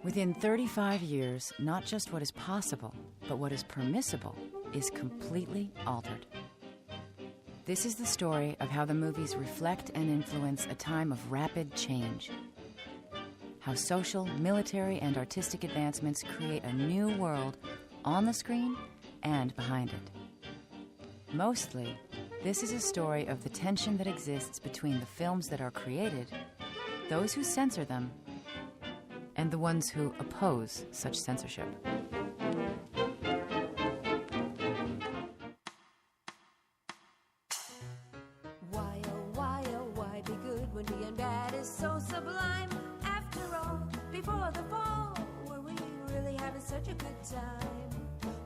Within 35 years, not just what is possible, but what is permissible is completely altered. This is the story of how the movies reflect and influence a time of rapid change. How social, military, and artistic advancements create a new world on the screen and behind it. Mostly, this is a story of the tension that exists between the films that are created, those who censor them, and the ones who oppose such censorship. Why be good when being bad is so sublime? After all, before the fall, were we really having such a good time?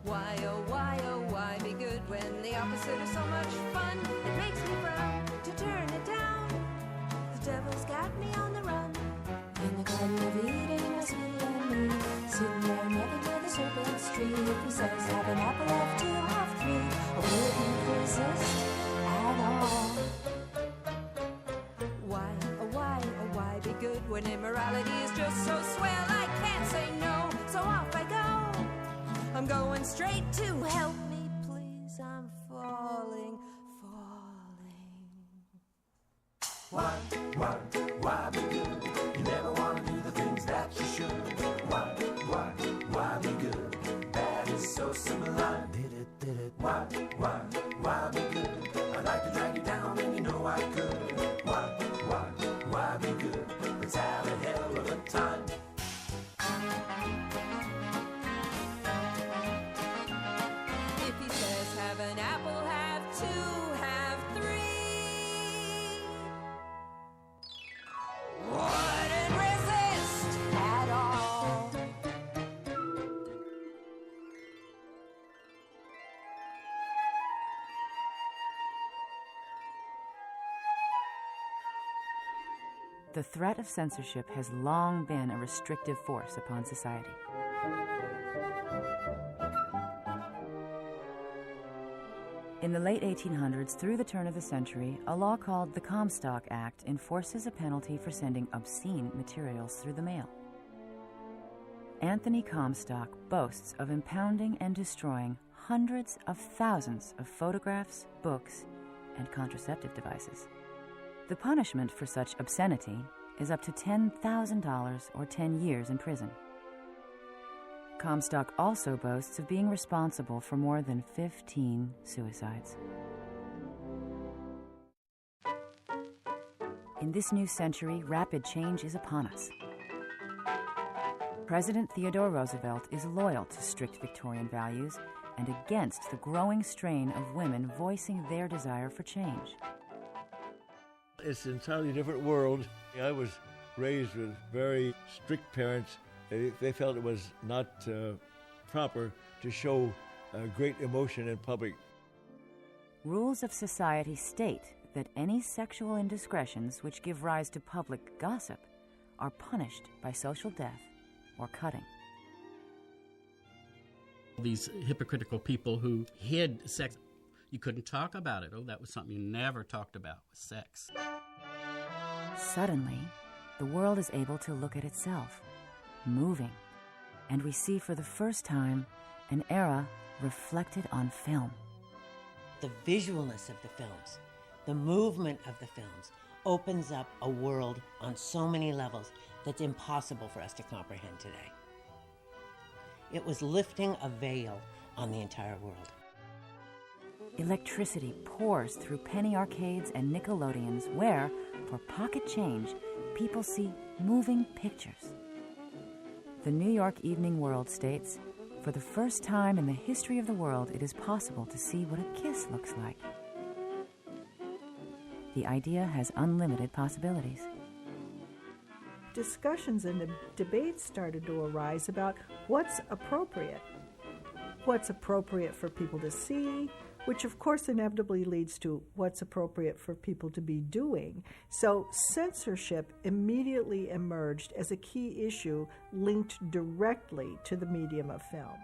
Why, oh why be good when the opposite is so much fun? It makes me frown to turn it down. The devil's got me on the run. In the Garden of Eden, a sweetie and me, sitting there naked near the serpent's tree. If he says have an apple, have two, have three, or will he resist at all? Why be good when immorality is just so swell? I can't say no, so off I go. I'm going straight to help me, please. I'm falling. Why be good? You never want to do the things that you should. Why be good? Bad is so sublime. Did it. Why be good? I'd like to drag you down and you know I could. Why be good? Let's have a hell of a time. If he says have an apple, have two, have three, wouldn't resist at all. The threat of censorship has long been a restrictive force upon society. In the late 1800s through the turn of the century, a law called the Comstock Act enforces a penalty for sending obscene materials through the mail. Anthony Comstock boasts of impounding and destroying hundreds of thousands of photographs, books, and contraceptive devices. The punishment for such obscenity is up to $10,000 or 10 years in prison. Comstock also boasts of being responsible for more than 15 suicides. In this new century, rapid change is upon us. President Theodore Roosevelt is loyal to strict Victorian values and against the growing strain of women voicing their desire for change. It's an entirely different world. I was raised with very strict parents. They felt it was not proper to show great emotion in public. Rules of society state that any sexual indiscretions which give rise to public gossip are punished by social death or cutting. These hypocritical people who hid sex, you couldn't talk about it. Oh, that was something you never talked about, was sex. Suddenly, the world is able to look at itself, moving, and we see for the first time an era reflected on film. The visualness of the films, the movement of the films, opens up a world on so many levels that's impossible for us to comprehend today. It was lifting a veil on the entire world. Electricity pours through penny arcades and Nickelodeons where, for pocket change, people see moving pictures. The New York Evening World states, "For the first time in the history of the world, it is possible to see what a kiss looks like." The idea has unlimited possibilities. Discussions and debates started to arise about what's appropriate for people to see, which of course inevitably leads to what's appropriate for people to be doing. So censorship immediately emerged as a key issue linked directly to the medium of film.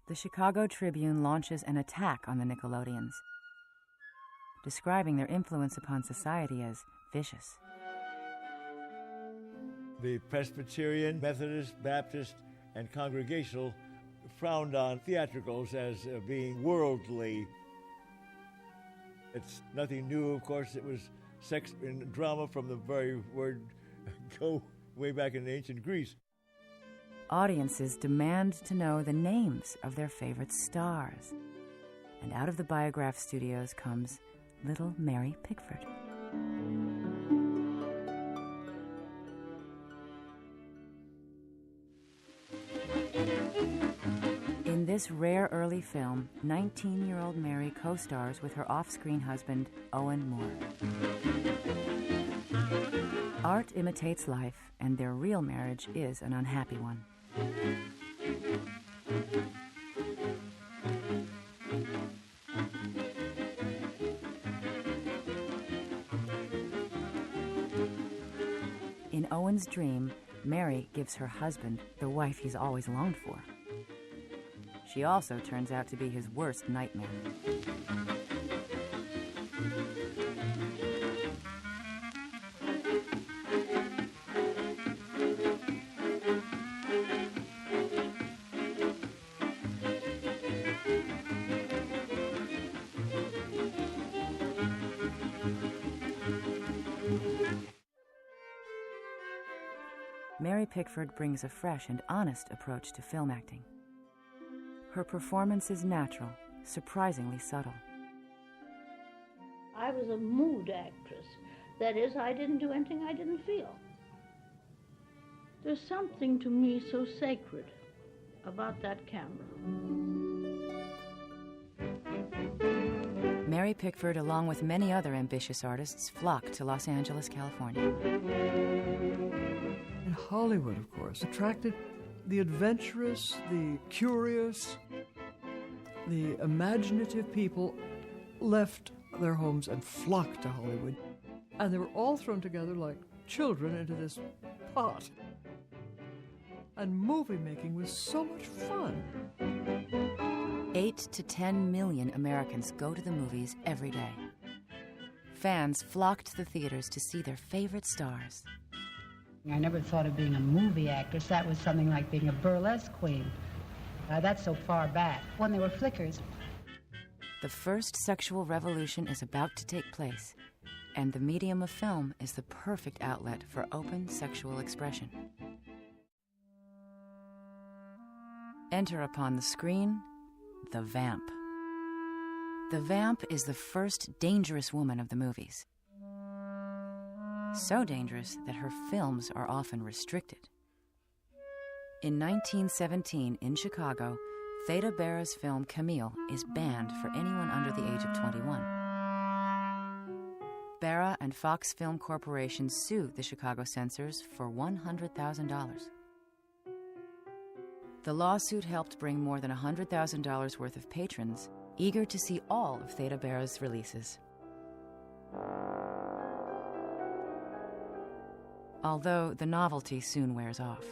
the Chicago Tribune launches an attack on the Nickelodeons, describing their influence upon society as vicious. The Presbyterian, Methodist, Baptist, and Congregational frowned on theatricals as being worldly. It's nothing new, of course. It was sex and drama from the very word go way back in ancient Greece. Audiences demand to know the names of their favorite stars. And out of the Biograph studios comes little Mary Pickford. In this rare early film, 19-year-old Mary co-stars with her off-screen husband, Owen Moore. Art imitates life, and their real marriage is an unhappy one. In Owen's dream, Mary gives her husband the wife he's always longed for. She also turns out to be his worst nightmare. Mary Pickford brings a fresh and honest approach to film acting. Her performance is natural, surprisingly subtle. I was a mood actress. That is, I didn't do anything I didn't feel. There's something to me so sacred about that camera. Mary Pickford, along with many other ambitious artists, flock to Los Angeles, California. And Hollywood, of course, attracted the adventurous, the curious, the imaginative people left their homes and flocked to Hollywood. And they were all thrown together like children into this pot. And movie making was so much fun. 8 to 10 million Americans go to the movies every day. Fans flock to the theaters to see their favorite stars. I never thought of being a movie actress. That was something like being a burlesque queen. That's so far back, when they were flickers. The first sexual revolution is about to take place, and the medium of film is the perfect outlet for open sexual expression. Enter upon the screen, the vamp. The vamp is the first dangerous woman of the movies. So dangerous that her films are often restricted. In 1917, in Chicago, Theda Bara's film Camille is banned for anyone under the age of 21. Bara and Fox Film Corporation sued the Chicago censors for $100,000. The lawsuit helped bring more than $100,000 worth of patrons eager to see all of Theda Bara's releases. Although the novelty soon wears off.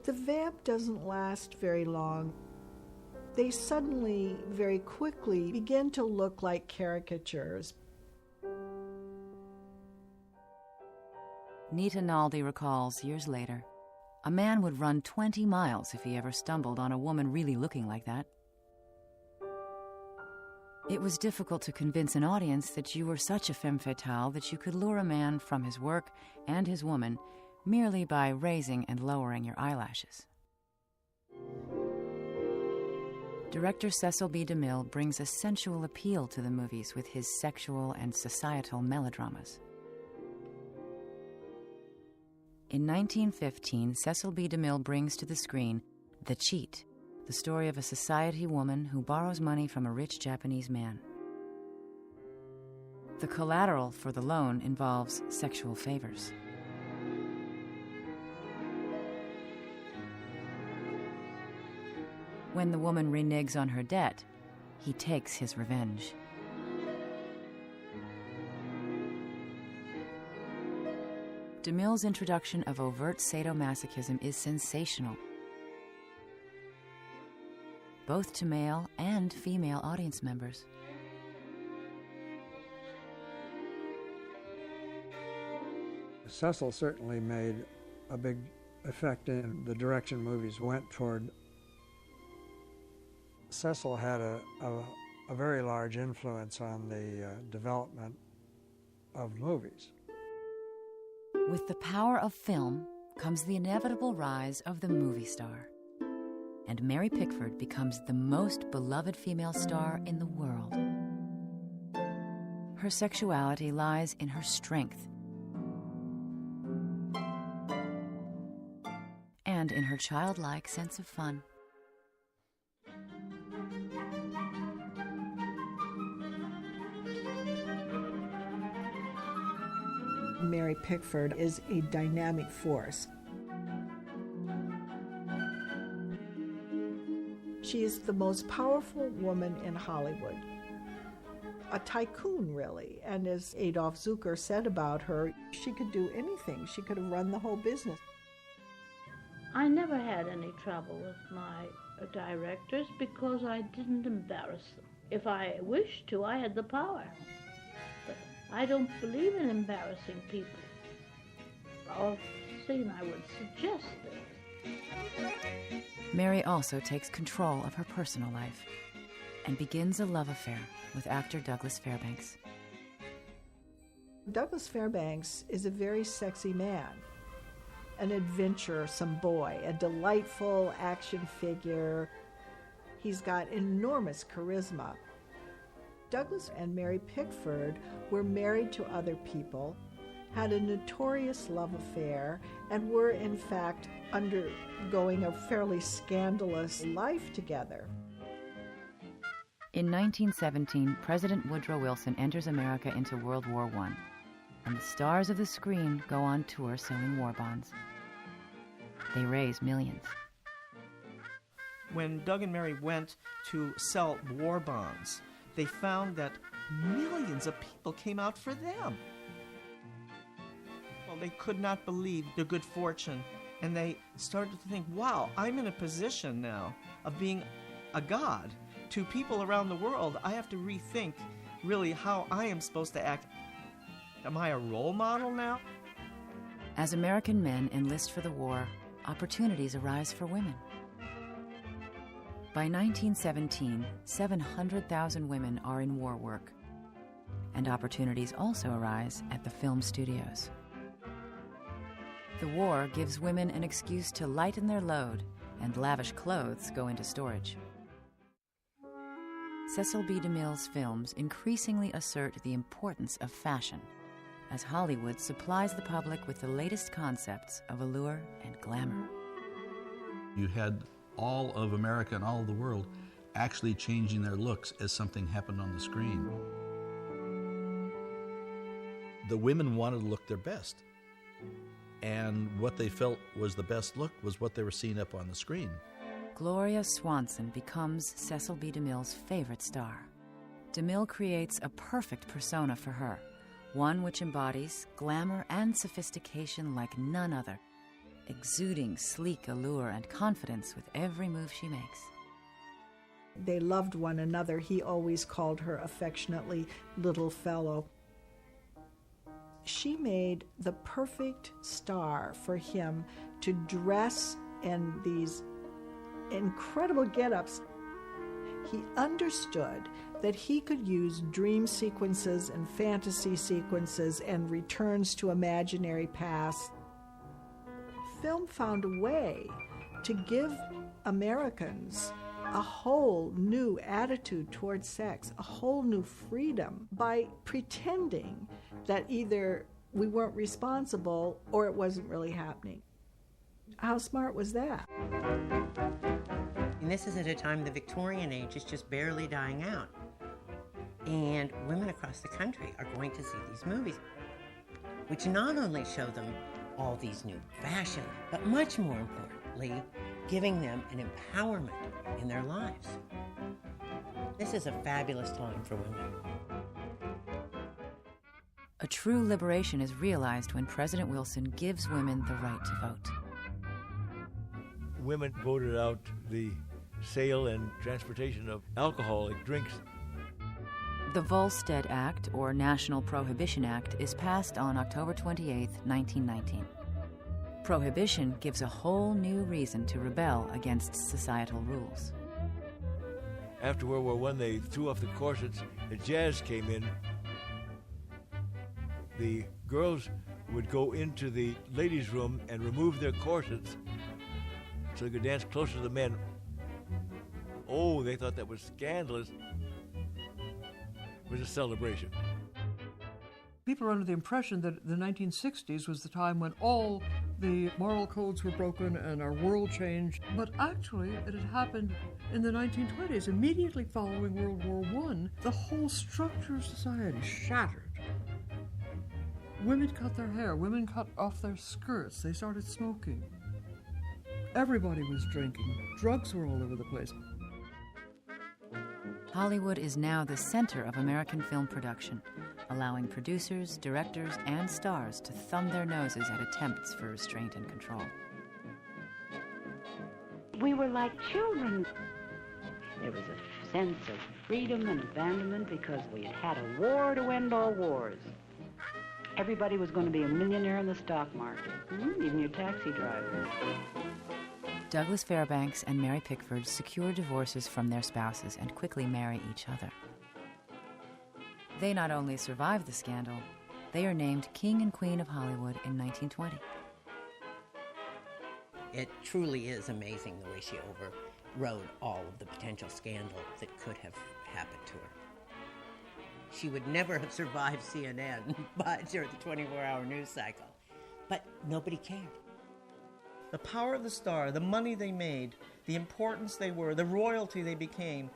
The vamp doesn't last very long. They suddenly, very quickly, begin to look like caricatures. Nita Naldi recalls, years later, a man would run 20 miles if he ever stumbled on a woman really looking like that. It was difficult to convince an audience that you were such a femme fatale that you could lure a man from his work and his woman merely by raising and lowering your eyelashes. Director Cecil B. DeMille brings a sensual appeal to the movies with his sexual and societal melodramas. In 1915, Cecil B. DeMille brings to the screen The Cheat, the story of a society woman who borrows money from a rich Japanese man. The collateral for the loan involves sexual favors. When the woman reneges on her debt, he takes his revenge. DeMille's introduction of overt sadomasochism is sensational. both to male and female audience members. Cecil certainly made a big effect in the direction movies went toward. Cecil had a very large influence on the development of movies. With the power of film comes the inevitable rise of the movie star. And Mary Pickford becomes the most beloved female star in the world. Her sexuality lies in her strength and in her childlike sense of fun. Mary Pickford is a dynamic force. She is the most powerful woman in Hollywood. A tycoon, really. And as Adolf Zucker said about her, she could do anything. She could have run the whole business. I never had any trouble with my directors because I didn't embarrass them. If I wished to, I had the power. But I don't believe in embarrassing people. Off scene, I would suggest things. Mary also takes control of her personal life and begins a love affair with actor Douglas Fairbanks. Douglas Fairbanks is a very sexy man, an adventuresome boy, a delightful action figure. He's got enormous charisma. Douglas and Mary Pickford were married to other people, had a notorious love affair, and were in fact undergoing a fairly scandalous life together. In 1917, President Woodrow Wilson enters America into World War I, and the stars of the screen go on tour selling war bonds. They raise millions. When Doug and Mary went to sell war bonds, they found that millions of people came out for them. Well, they could not believe their good fortune, and they started to think, wow, I'm in a position now of being a god. To people around the world, I have to rethink really how I am supposed to act. Am I a role model now? As American men enlist for the war, opportunities arise for women. By 1917, 700,000 women are in war work, and opportunities also arise at the film studios. The war gives women an excuse to lighten their load, and lavish clothes go into storage. Cecil B. DeMille's films increasingly assert the importance of fashion, as Hollywood supplies the public with the latest concepts of allure and glamour. You had all of America and all of the world actually changing their looks as something happened on the screen. The women wanted to look their best, and what they felt was the best look was what they were seeing up on the screen. Gloria Swanson becomes Cecil B. DeMille's favorite star. DeMille creates a perfect persona for her, one which embodies glamour and sophistication like none other, exuding sleek allure and confidence with every move she makes. They loved one another. He always called her affectionately little fellow. She made the perfect star for him to dress in these incredible get-ups. He understood that he could use dream sequences and fantasy sequences and returns to imaginary past. Film found a way to give Americans a whole new attitude towards sex, a whole new freedom, by pretending that either we weren't responsible or it wasn't really happening. How smart was that? And this is at a time the Victorian age is just barely dying out. And women across the country are going to see these movies, which not only show them all these new fashions, but much more importantly, giving them an empowerment in their lives. This is a fabulous time for women. A true liberation is realized when President Wilson gives women the right to vote. Women voted out the sale and transportation of alcoholic drinks. The Volstead Act, or National Prohibition Act, is passed on October 28, 1919. Prohibition gives a whole new reason to rebel against societal rules. After World War I, they threw off the corsets, and jazz came in. The girls would go into the ladies' room and remove their corsets so they could dance closer to the men. Oh, they thought that was scandalous. It was a celebration. People are under the impression that the 1960s was the time when all the moral codes were broken and our world changed. But actually, it had happened in the 1920s. Immediately following World War I, the whole structure of society shattered. Women cut their hair. Women cut off their skirts. They started smoking. Everybody was drinking. Drugs were all over the place. Hollywood is now the center of American film production, allowing producers, directors, and stars to thumb their noses at attempts for restraint and control. We were like children. There was a sense of freedom and abandonment because we had had a war to end all wars. Everybody was going to be a millionaire in the stock market, even your taxi driver. Douglas Fairbanks and Mary Pickford secure divorces from their spouses and quickly marry each other. They not only survive the scandal, they are named King and Queen of Hollywood in 1920. It truly is amazing the way she overrode all of the potential scandal that could have happened to her. She would never have survived CNN during the 24-hour news cycle. But nobody cared. The power of the star, the money they made, the importance they were, the royalty they became,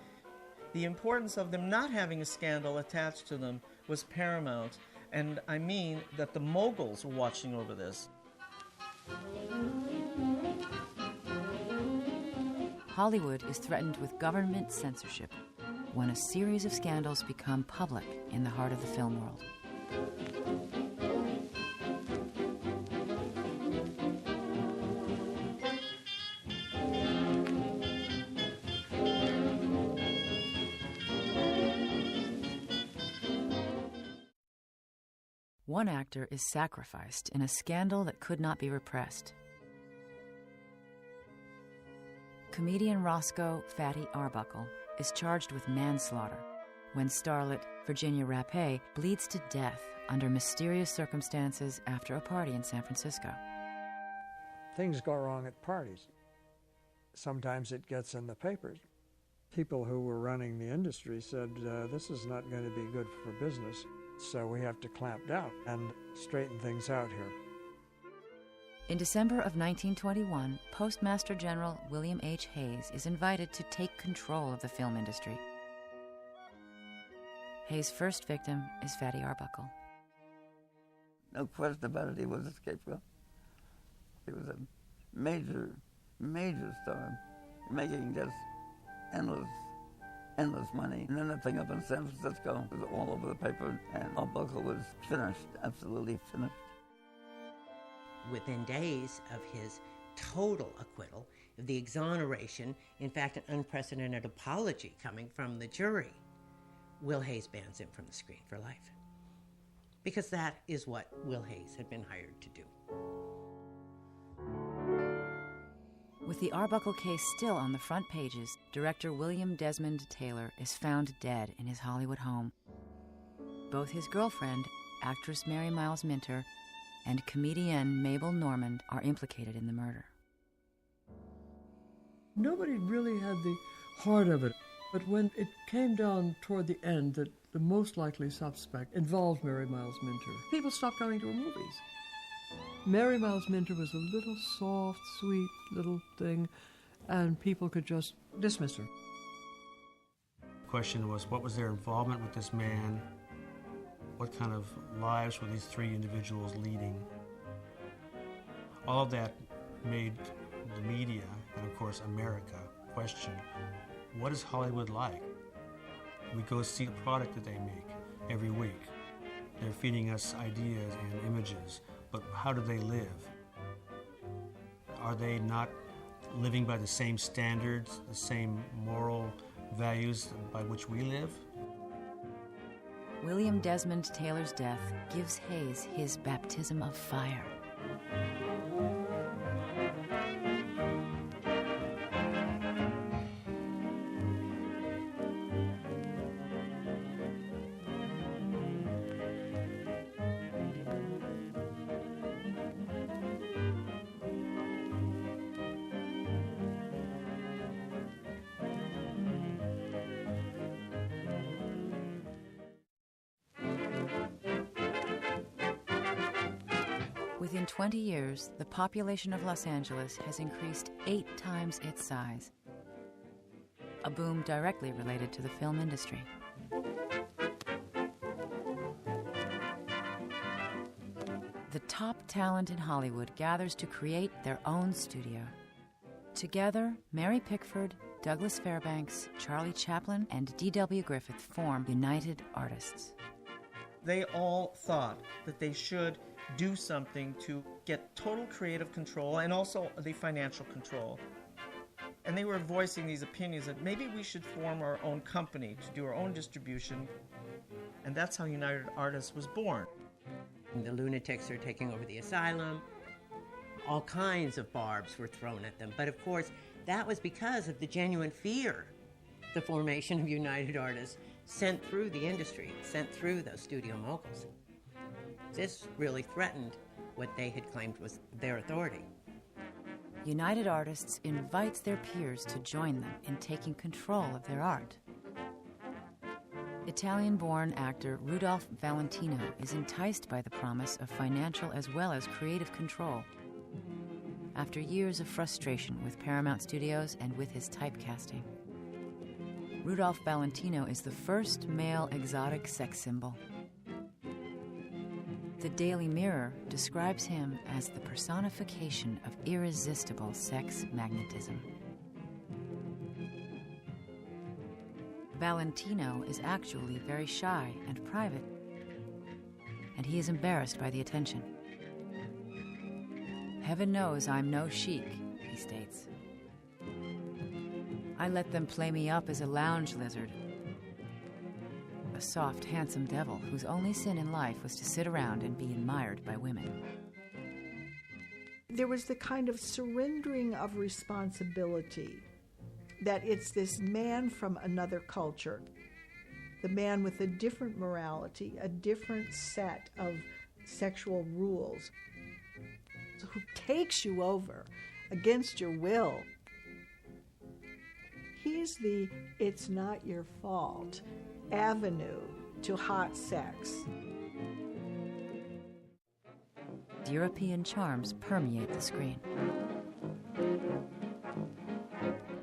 the importance of them not having a scandal attached to them was paramount. And I mean that the moguls were watching over this. Hollywood is threatened with government censorship when a series of scandals become public in the heart of the film world. One actor is sacrificed in a scandal that could not be repressed. Comedian Roscoe Fatty Arbunckle is charged with manslaughter when starlet Virginia Rapé bleeds to death under mysterious circumstances after a party in San Francisco. Things go wrong at parties. Sometimes it gets in the papers. People who were running the industry said, this is not going to be good for business, so we have to clamp down and straighten things out here. In December of 1921, Postmaster General William H.Hays is invited to take control of the film industry. Hays' first victim is Fatty Arbunckle. No question about it, he was a scapegoat. He was a major, major star, making just endless money. And then the thing up in San Francisco was all over the paper, and Arbunckle was finished, absolutely finished. Within days of his total acquittal, the exoneration, in fact, an unprecedented apology coming from the jury, Will Hays bans him from the screen for life. Because that is what Will Hays had been hired to do. With the Arbunckle case still on the front pages, director William Desmond Taylor is found dead in his Hollywood home. Both his girlfriend, actress Mary Miles Minter, and comedian Mabel Normand are implicated in the murder. Nobody really had the heart of it, but when it came down toward the end that the most likely suspect involved Mary Miles Minter, people stopped going to her movies. Mary Miles Minter was a little soft, sweet little thing, and people could just dismiss her. The question was, what was their involvement with this man? What kind of lives were these three individuals leading? All of that made the media, and of course America, question, what is Hollywood like? We go see the product that they make every week. They're feeding us ideas and images, but how do they live? Are they not living by the same standards, the same moral values by which we live? William Desmond Taylor's death gives Hays his baptism of fire. Within 20 years, the population of Los Angeles has increased 8 times its size, a boom directly related to the film industry. The top talent in Hollywood gathers to create their own studio. Together, Mary Pickford, Douglas Fairbanks, Charlie Chaplin, and D.W. Griffith form United Artists. They all thought that they should do something to get total creative control and also the financial control. And they were voicing these opinions that maybe we should form our own company to do our own distribution. And that's how United Artists was born. The lunatics are taking over the asylum. All kinds of barbs were thrown at them. But of course, that was because of the genuine fear the formation of United Artists sent through the industry, sent through those studio moguls. This really threatened what they had claimed was their authority. United Artists invites their peers to join them in taking control of their art. Italian-born actor Rodolfo Valentino is enticed by the promise of financial as well as creative control. After years of frustration with Paramount Studios and with his typecasting, Rodolfo Valentino is the first male exotic sex symbol. The Daily Mirror describes him as the personification of irresistible sex magnetism. Valentino is actually very shy and private, and he is embarrassed by the attention. "Heaven knows I'm no sheik," he states. "I let them play me up as a lounge lizard, a soft, handsome devil whose only sin in life was to sit around and be admired by women." There was the kind of surrendering of responsibility, that it's this man from another culture, the man with a different morality, a different set of sexual rules, who takes you over against your will. He's the "it's not your fault" avenue to hot sex. European charms permeate the screen.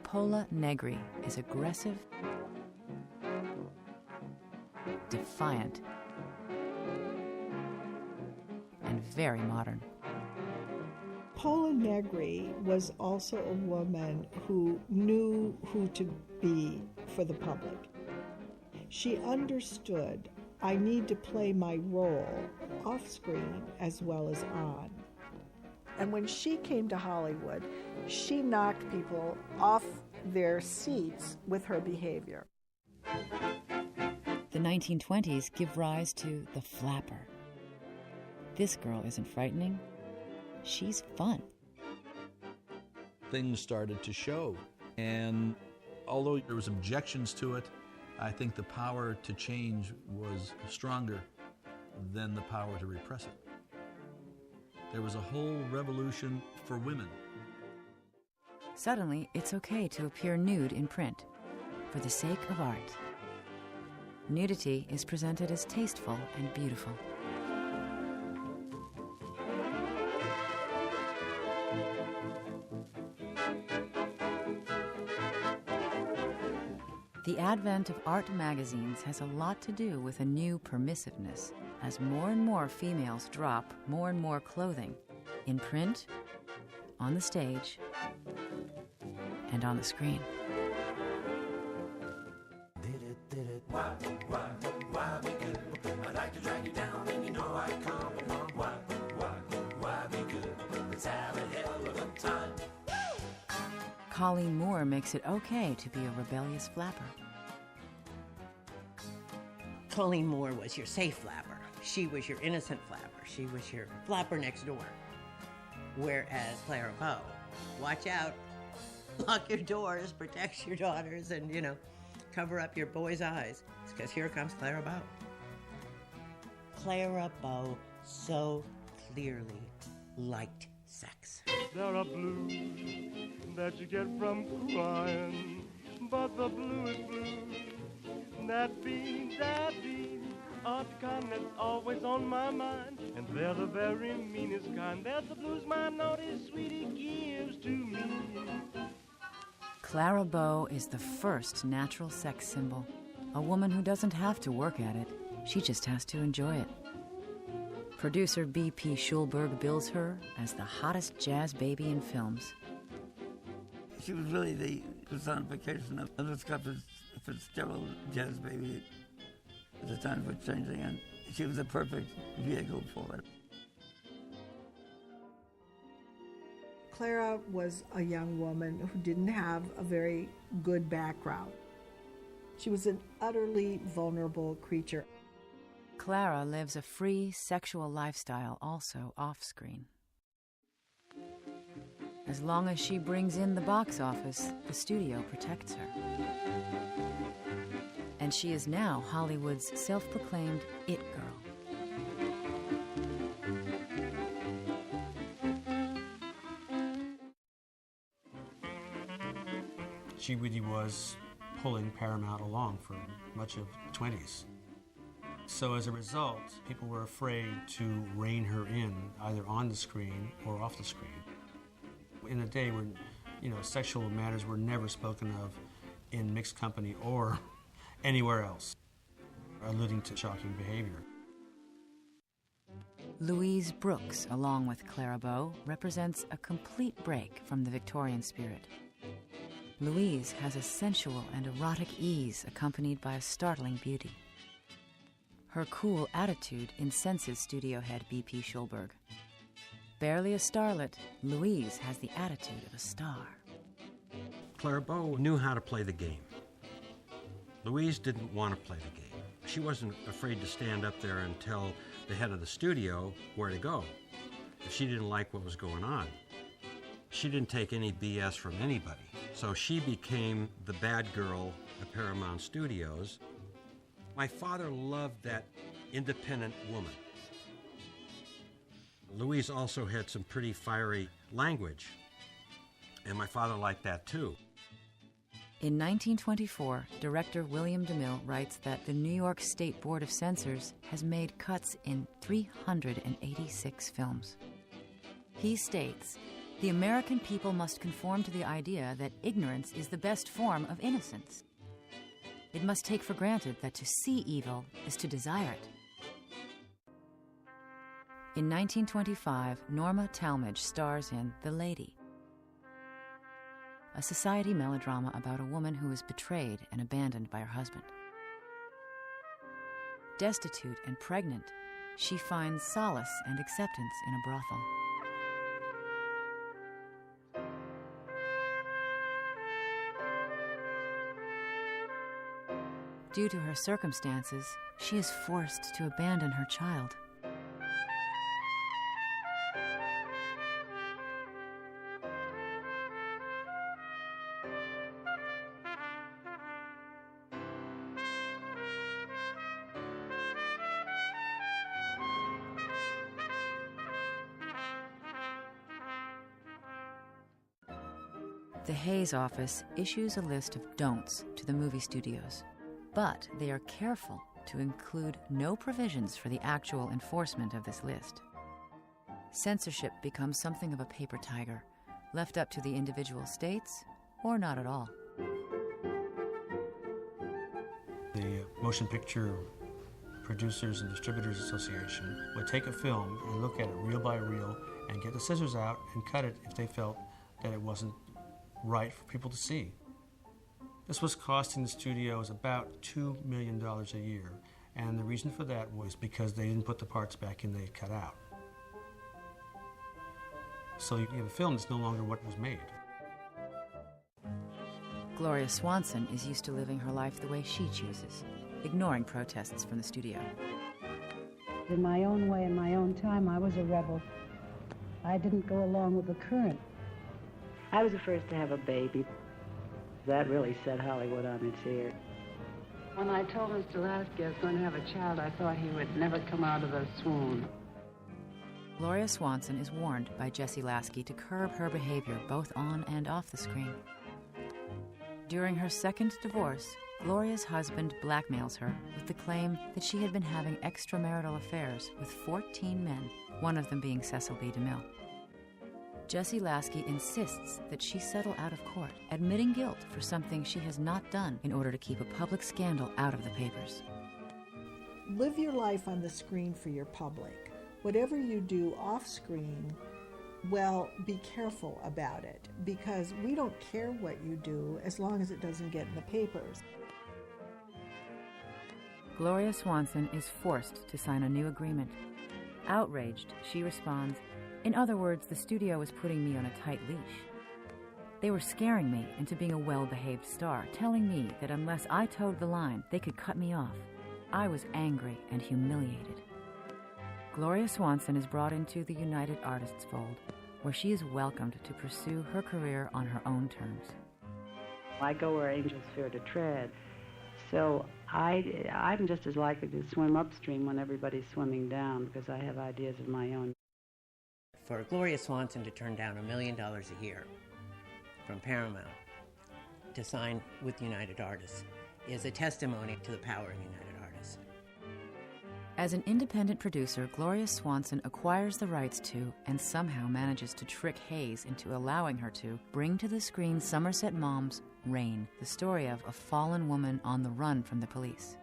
Pola Negri is aggressive, defiant, and very modern. Pola Negri was also a woman who knew who to be for the public. She understood, I need to play my role off screen as well as on. And when she came to Hollywood, she knocked people off their seats with her behavior. The 1920s give rise to the flapper. This girl isn't frightening. She's fun. Things started to show, and although there was objections to it, I think the power to change was stronger than the power to repress it. There was a whole revolution for women. Suddenly, it's okay to appear nude in print for the sake of art. Nudity is presented as tasteful and beautiful. The advent of art magazines has a lot to do with a new permissiveness, as more and more females drop more and more clothing in print, on the stage, and on the screen. Why be good? I'd like to drag you down and you know I come along. Why be good? Let's have a hell of a time. Colleen Moore makes it okay to be a rebellious flapper. Colleen Moore was your safe flapper. She was your innocent flapper. She was your flapper next door. Whereas Clara Bow, watch out, lock your doors, protect your daughters, and, cover up your boys' eyes, because here comes Clara Bow. Clara Bow so clearly liked sex. There are blues that you get from crying, but the bluest blues that be are the kind that's always on my mind, and they're the very meanest kind. There's the blues my naughty sweetie gives to me. Clara Bow is the first natural sex symbol, a woman who doesn't have to work at it. She just has to enjoy it. Producer B.P. Schulberg bills her as the hottest jazz baby in films. She was really the personification of the Scott Fitzgerald jazz baby at the time for changing, and she was the perfect vehicle for it. Clara was a young woman who didn't have a very good background. She was an utterly vulnerable creature. Clara lives a free sexual lifestyle also off-screen. As long as she brings in the box office, the studio protects her. And she is now Hollywood's self-proclaimed it girl. She really was pulling Paramount along for much of the 20s. So as a result, people were afraid to rein her in, either on the screen or off the screen. In a day when, sexual matters were never spoken of in mixed company or anywhere else, alluding to shocking behavior. Louise Brooks, along with Clara Bow, represents a complete break from the Victorian spirit. Louise has a sensual and erotic ease accompanied by a startling beauty. Her cool attitude incenses studio head B.P. Schulberg. Barely a starlet, Louise has the attitude of a star. Clara Bow knew how to play the game. Louise didn't want to play the game. She wasn't afraid to stand up there and tell the head of the studio where to go if she didn't like what was going on. She didn't take any BS from anybody. So she became the bad girl at Paramount Studios. My father loved that independent woman. Louise also had some pretty fiery language, and my father liked that too. In 1924, director William DeMille writes that the New York State Board of Censors has made cuts in 386 films. He states, "The American people must conform to the idea that ignorance is the best form of innocence. It must take for granted that to see evil is to desire it." In 1925, Norma Talmadge stars in The Lady, a society melodrama about a woman who is betrayed and abandoned by her husband. Destitute and pregnant, she finds solace and acceptance in a brothel. Due to her circumstances, she is forced to abandon her child. The Hays office issues a list of don'ts to the movie studios, but they are careful to include no provisions for the actual enforcement of this list. Censorship becomes something of a paper tiger, left up to the individual states or not at all. The Motion Picture Producers and Distributors Association would take a film and look at it reel by reel and get the scissors out and cut it if they felt that it wasn't right for people to see. This was costing the studios about $2 million a year, and the reason for that was because they didn't put the parts back in they had cut out. So you have a film that's no longer what was made. Gloria Swanson is used to living her life the way she chooses, ignoring protests from the studio. In my own way, in my own time, I was a rebel. I didn't go along with the current. I was the first to have a baby. That really set Hollywood on its ear. When I told Mr. Lasky I was going to have a child, I thought he would never come out of the swoon. Gloria Swanson is warned by Jesse Lasky to curb her behavior both on and off the screen. During her second divorce, Gloria's husband blackmails her with the claim that she had been having extramarital affairs with 14 men, one of them being Cecil B. DeMille. Jesse Lasky insists that she settle out of court, admitting guilt for something she has not done in order to keep a public scandal out of the papers. Live your life on the screen for your public. Whatever you do off screen, well, be careful about it, because we don't care what you do as long as it doesn't get in the papers. Gloria Swanson is forced to sign a new agreement. Outraged, she responds, "In other words, the studio was putting me on a tight leash. They were scaring me into being a well-behaved star, telling me that unless I towed the line, they could cut me off. I was angry and humiliated." Gloria Swanson is brought into the United Artists fold, where she is welcomed to pursue her career on her own terms. I go where angels fear to tread. So I'm just as likely to swim upstream when everybody's swimming down, because I have ideas of my own. For Gloria Swanson to turn down $1 million a year from Paramount to sign with United Artists is a testimony to the power of United Artists. As an independent producer, Gloria Swanson acquires the rights to, and somehow manages to trick Hays into allowing her to, bring to the screen Somerset Maugham's Rain, the story of a fallen woman on the run from the police.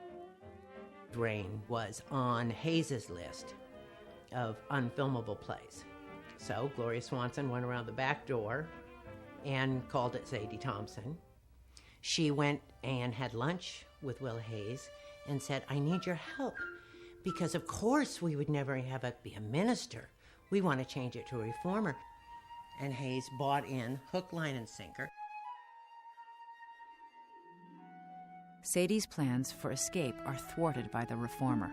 Rain was on Hays's list of unfilmable plays. So Gloria Swanson went around the back door and called it Zadie Thompson. She went and had lunch with Will Hays and said, "I need your help, because of course we would never have it be a minister. We want to change it to a reformer." And Hays bought in hook, line, and sinker. Sadie's plans for escape are thwarted by the reformer.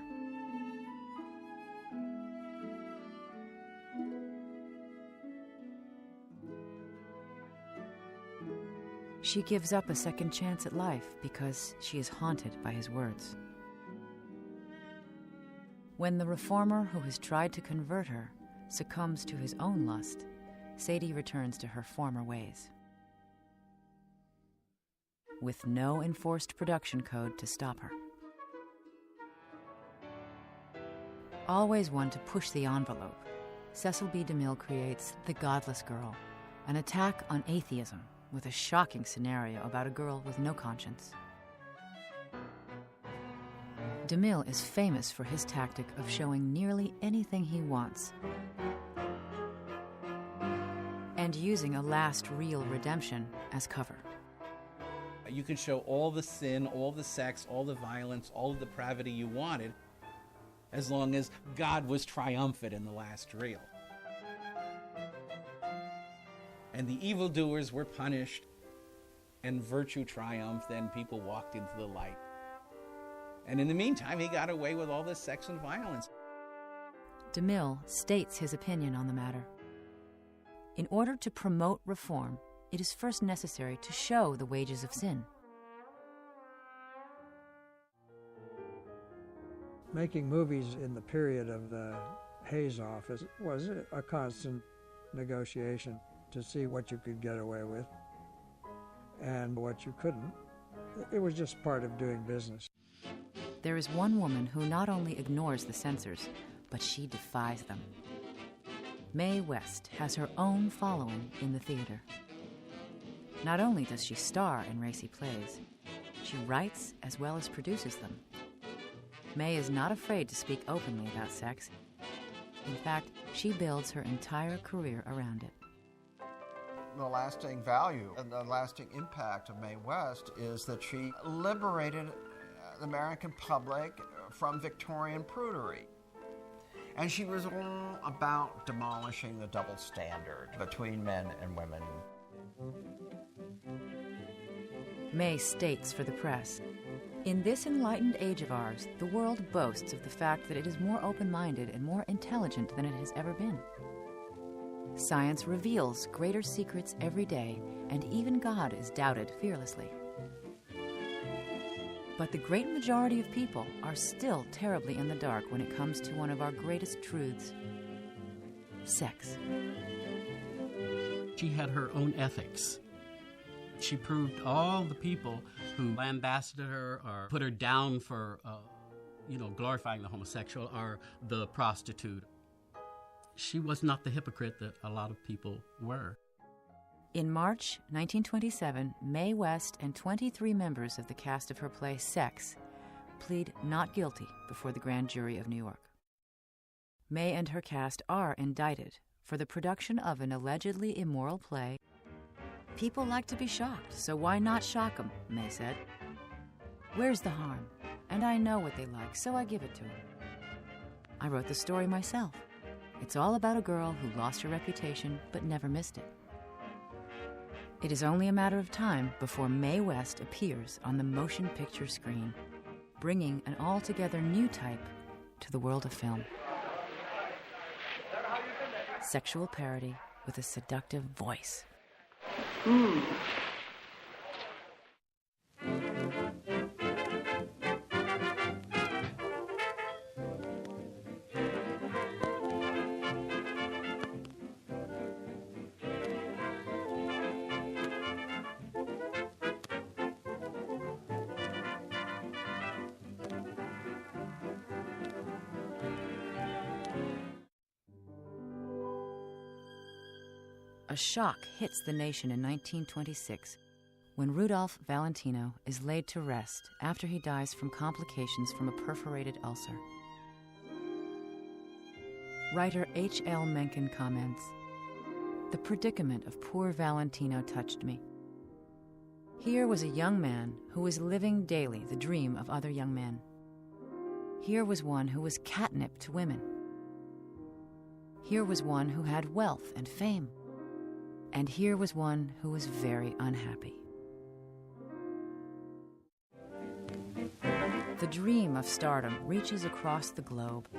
She gives up a second chance at life because she is haunted by his words. When the reformer who has tried to convert her succumbs to his own lust, Sadie returns to her former ways. With no enforced production code to stop her. Always one to push the envelope, Cecil B. DeMille creates The Godless Girl, an attack on atheism with a shocking scenario about a girl with no conscience. DeMille is famous for his tactic of showing nearly anything he wants and using a last real redemption as cover. You could show all the sin, all the sex, all the violence, all the depravity you wanted, as long as God was triumphant in the last reel. And the evildoers were punished, and virtue triumphed, and people walked into the light. And in the meantime, he got away with all this sex and violence. DeMille states his opinion on the matter. In order to promote reform, it is first necessary to show the wages of sin. Making movies in the period of the Hays office was a constant negotiation to see what you could get away with and what you couldn't. It was just part of doing business. There is one woman who not only ignores the censors, but she defies them. Mae West has her own following in the theater. Not only does she star in racy plays, she writes as well as produces them. Mae is not afraid to speak openly about sex. In fact, she builds her entire career around it. The lasting value and the lasting impact of Mae West is that she liberated the American public from Victorian prudery. And she was all about demolishing the double standard between men and women. May states for the press, "In this enlightened age of ours, the world boasts of the fact that it is more open-minded and more intelligent than it has ever been. Science reveals greater secrets every day, and even God is doubted fearlessly. But the great majority of people are still terribly in the dark when it comes to one of our greatest truths, sex." She had her own ethics. She proved all the people who lambasted her or put her down for, glorifying the homosexual or the prostitute. She was not the hypocrite that a lot of people were. In March 1927, Mae West and 23 members of the cast of her play Sex plead not guilty before the grand jury of New York. Mae and her cast are indicted for the production of an allegedly immoral play. "People like to be shocked, so why not shock them?" Mae said. "Where's the harm? And I know what they like, so I give it to them. I wrote the story myself. It's all about a girl who lost her reputation but never missed it." It is only a matter of time before Mae West appears on the motion picture screen, bringing an altogether new type to the world of film. Sexual parody with a seductive voice. A shock hits the nation in 1926 when Rodolfo Valentino is laid to rest after he dies from complications from a perforated ulcer. Writer H.L. Mencken comments, "The predicament of poor Valentino touched me. Here was a young man who was living daily the dream of other young men. Here was one who was catnip to women. Here was one who had wealth and fame. And here was one who was very unhappy." The dream of stardom reaches across the globe.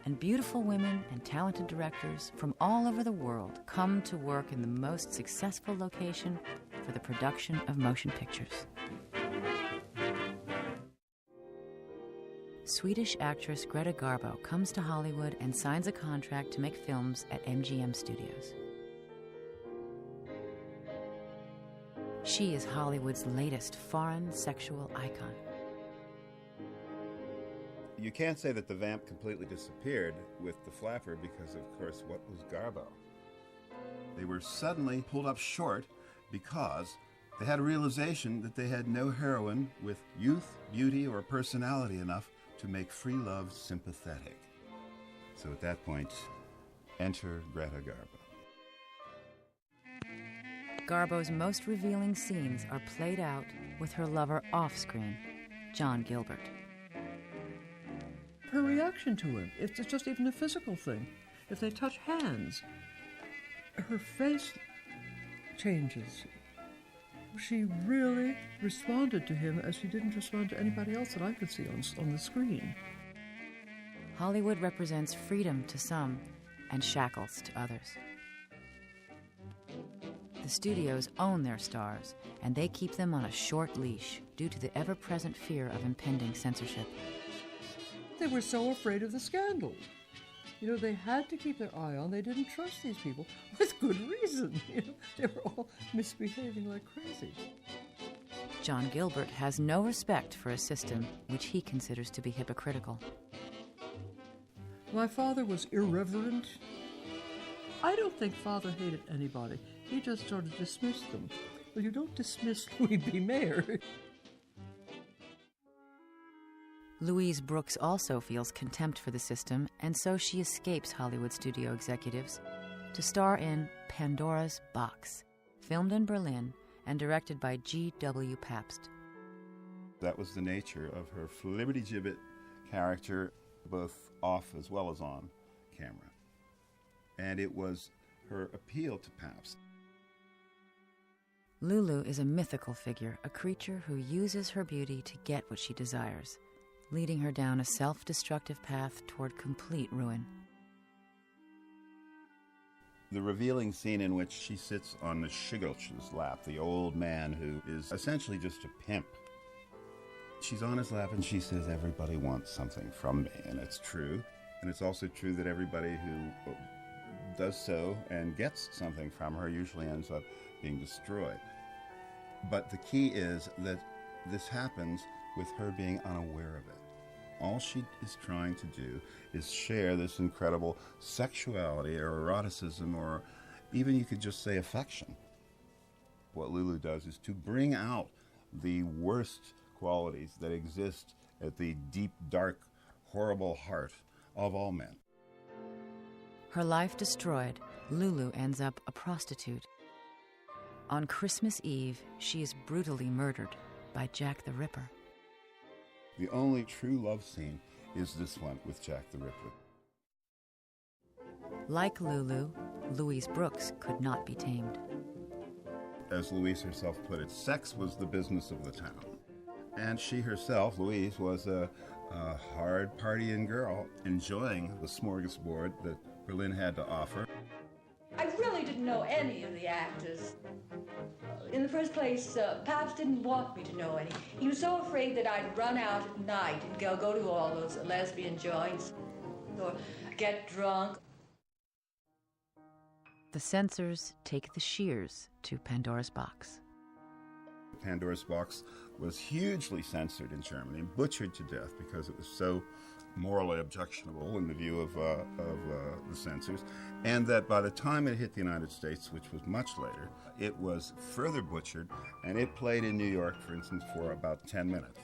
And beautiful women and talented directors from all over the world come to work in the most successful location for the production of motion pictures. Swedish actress Greta Garbo comes to Hollywood and signs a contract to make films at MGM Studios. She is Hollywood's latest foreign sexual icon. You can't say that the vamp completely disappeared with the flapper because, of course, what was Garbo? They were suddenly pulled up short because they had a realization that they had no heroine with youth, beauty, or personality enough to make free love sympathetic. So at that point, enter Greta Garbo. Garbo's most revealing scenes are played out with her lover off-screen, John Gilbert. Her reaction to him, if it's just even a physical thing, if they touch hands, her face changes. She really responded to him as she didn't respond to anybody else that I could see on the screen. Hollywood represents freedom to some and shackles to others. The studios own their stars, and they keep them on a short leash due to the ever-present fear of impending censorship. They were so afraid of the scandal. You know, they had to keep their eye on. They didn't trust these people with good reason. You know, they were all misbehaving like crazy. John Gilbert has no respect for a system which he considers to be hypocritical. My father was irreverent. I don't think Father hated anybody. He just sort of dismissed them. Well, you don't dismiss Louis B. Mayer. Louise Brooks also feels contempt for the system, and so she escapes Hollywood studio executives to star in Pandora's Box, filmed in Berlin and directed by G.W. Pabst. That was the nature of her flibberty-gibbet character, both off as well as on camera. And it was her appeal to Pabst. Lulu is a mythical figure, a creature who uses her beauty to get what she desires, leading her down a self-destructive path toward complete ruin. The revealing scene in which she sits on the Shigolch's lap, the old man who is essentially just a pimp. She's on his lap and she says, everybody wants something from me, and it's true. And it's also true that everybody who does so and gets something from her usually ends up being destroyed. But the key is that this happens with her being unaware of it. All she is trying to do is share this incredible sexuality or eroticism, or even you could just say affection. What Lulu does is to bring out the worst qualities that exist at the deep, dark, horrible heart of all men. Her life destroyed, Lulu ends up a prostitute. On Christmas Eve, she is brutally murdered by Jack the Ripper. The only true love scene is this one with Jack the Ripper. Like Lulu, Louise Brooks could not be tamed. As Louise herself put it, sex was the business of the town. And she herself, Louise, was a hard partying girl, enjoying the smorgasbord that Berlin had to offer. I really didn't know any of the actors. In the first place, Pops didn't want me to know any. He was so afraid that I'd run out at night and go to all those lesbian joints or get drunk. The censors take the shears to Pandora's Box. Pandora's Box was hugely censored in Germany and butchered to death because it was so morally objectionable in the view of the censors, and that by the time it hit the United States, which was much later, it was further butchered, and it played in New York, for instance, for about 10 minutes.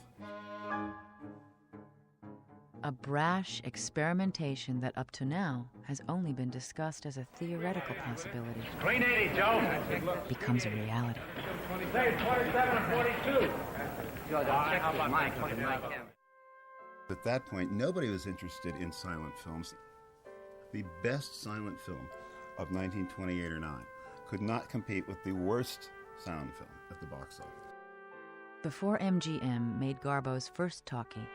A brash experimentation that up to now has only been discussed as a theoretical possibility 380, Joe. becomes a reality. Say 27 and 42. Joe, don't check the mic. At that point, nobody was interested in silent films. The best silent film of 1928 or 9 could not compete with the worst sound film at the box office. Before MGM made Garbo's first talkie,